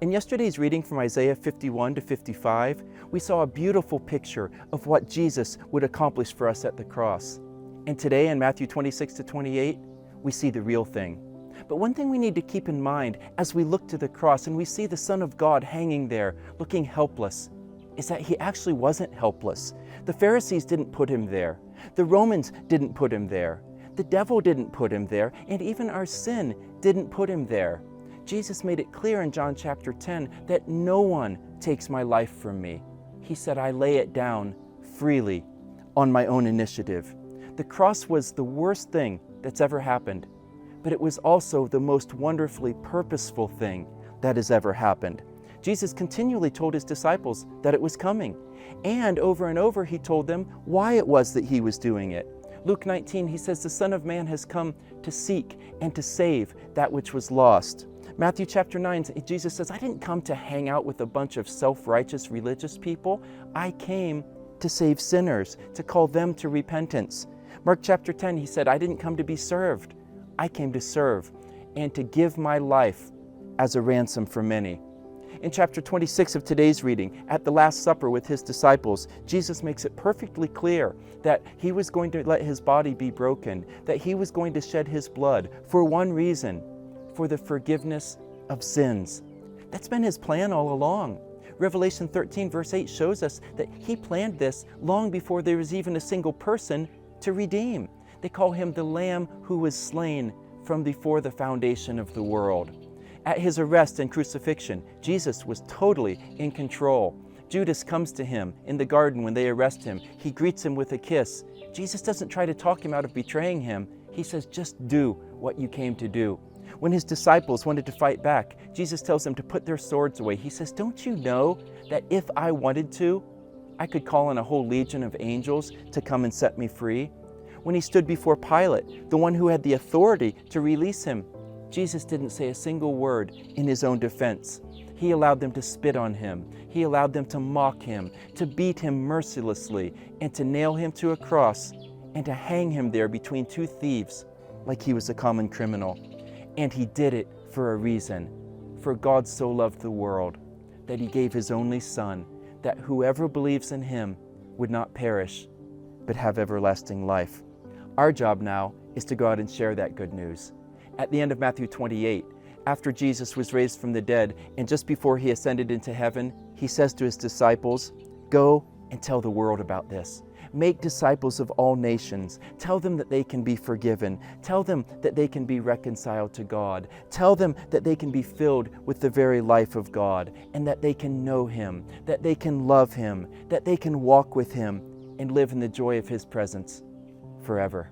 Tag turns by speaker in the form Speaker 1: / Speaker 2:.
Speaker 1: In yesterday's reading from Isaiah 51 to 55, we saw a beautiful picture of what Jesus would accomplish for us at the cross. And today in Matthew 26 to 28, we see the real thing. But one thing we need to keep in mind as we look to the cross and we see the Son of God hanging there looking helpless, is that he actually wasn't helpless. The Pharisees didn't put him there. The Romans didn't put him there. The devil didn't put him there, and even our sin didn't put him there. Jesus made it clear in John chapter 10 that no one takes my life from me. He said, I lay it down freely on my own initiative. The cross was the worst thing that's ever happened, but it was also the most wonderfully purposeful thing that has ever happened. Jesus continually told his disciples that it was coming, and over he told them why it was that he was doing it. Luke 19, he says, the Son of Man has come to seek and to save that which was lost. Matthew chapter 9, Jesus says, I didn't come to hang out with a bunch of self-righteous religious people. I came to save sinners, to call them to repentance. Mark chapter 10, he said, I didn't come to be served. I came to serve and to give my life as a ransom for many. In chapter 26 of today's reading, at the Last Supper with his disciples, Jesus makes it perfectly clear that he was going to let his body be broken, that he was going to shed his blood for one reason, for the forgiveness of sins. That's been his plan all along. Revelation 13 verse 8 shows us that he planned this long before there was even a single person to redeem. They call him the Lamb who was slain from before the foundation of the world. At his arrest and crucifixion, Jesus was totally in control. Judas comes to him in the garden when they arrest him. He greets him with a kiss. Jesus doesn't try to talk him out of betraying him. He says, just do what you came to do. When his disciples wanted to fight back, Jesus tells them to put their swords away. He says, don't you know that if I wanted to, I could call in a whole legion of angels to come and set me free? When he stood before Pilate, the one who had the authority to release him, Jesus didn't say a single word in his own defense. He allowed them to spit on him. He allowed them to mock him, to beat him mercilessly, and to nail him to a cross, and to hang him there between two thieves like he was a common criminal. And he did it for a reason. For God so loved the world that he gave his only Son, that whoever believes in him would not perish, but have everlasting life. Our job now is to go out and share that good news. At the end of Matthew 28, after Jesus was raised from the dead, and just before he ascended into heaven, he says to his disciples, go and tell the world about this. Make disciples of all nations. Tell them that they can be forgiven. Tell them that they can be reconciled to God. Tell them that they can be filled with the very life of God, and that they can know him, that they can love him, that they can walk with him, and live in the joy of his presence forever.